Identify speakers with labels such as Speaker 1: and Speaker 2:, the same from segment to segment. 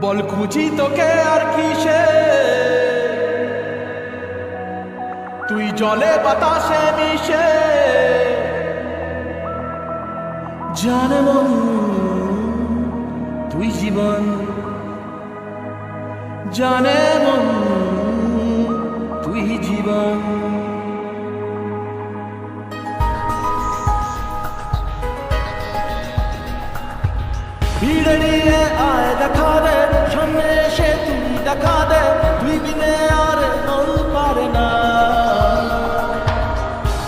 Speaker 1: বল খুঁজি তোকে আর কিসে, তুই জলে বাতাসে মিশে। জানে মন তুই জীবন, জানে মন তুই জীবন। ভিড়ে নিয়ে আয় দেখা দে, সামনে এসে তুই দেখা দে, তুই বিনে আর মন পারে না।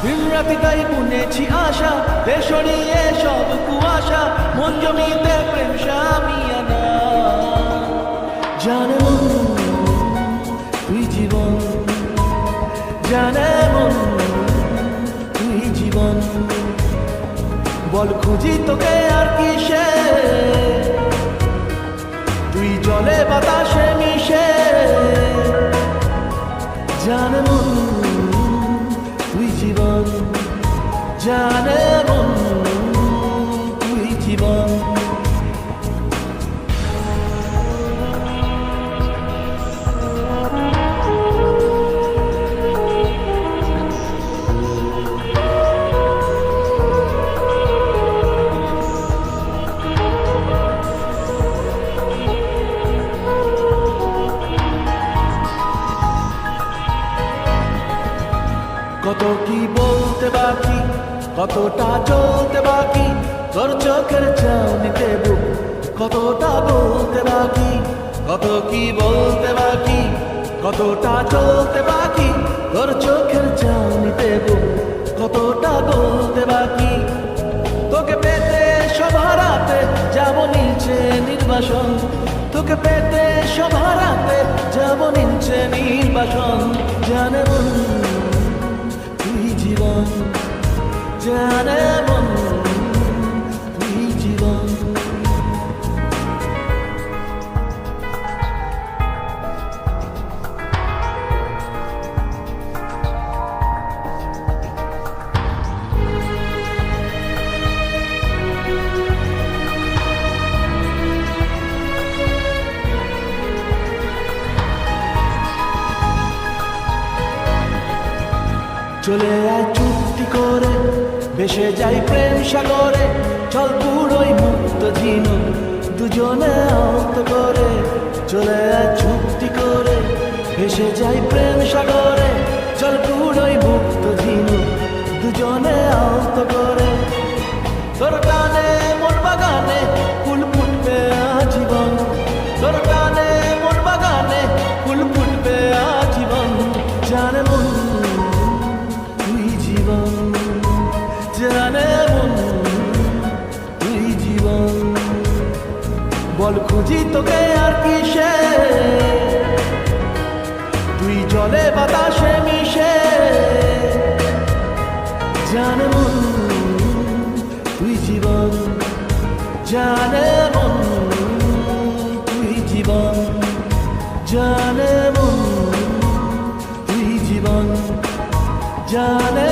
Speaker 1: দিন রাতি তাই বুনেছি আশা, দেশ নিয়ে সব কুয়াশা, মন জমিতে প্রেম শামিয়ানা। জানে মন তুই জীবন, জানে মন তুই জীবন। বল খুঁজি তোকে আর কিসে, তুই জলে বাতাসে মিশে। জানে মন তুই জীবন, জানে মন তুই জীবন। কত কি বলতে বাকি, কতটা চলতে বাকি, তোর চোখের চাউনিতে বুক কতটা বলতে বাকি। কত কি বলতে বাকি, কতটা চলতে বাকি, তোর চোখের চাউনিতে বুক কতটা বলতে বাকি। তোকে পেতে সব হারাতে যাব নিচে নির্বাসন, তোকে পেতে সব হারাতে যাব নিচে নির্বাসন। জানে মন তুই জীবন, জানে মন তুই জীবন। চলে আয় চুক্তি করে, ভেসে যাই প্রেম সাগরে, চল পুরোই মুক্ত ঝিনুক দুজনে আহত করে। চলে আয় চুক্তি করে, ভেসে যাই প্রেম সাগরে, চল পুরোই মুক্ত ঝিনুক দুজনে আহত করে। তোর টানে মোর বাগানে ফুল ফুটবে আজীবন, তোর টানে মোর বাগানে ফুল ফুটবে আজীবন। জানে মন তুই জীবন, জানে মন তুই জীবন। বল খুঁজি তোকে আর কিসে, তুই জলে বাতাসে মিশে। জানে মন তুই জীবন, জানে মন তুই জীবন, জানে মন তুই জীবন, জানে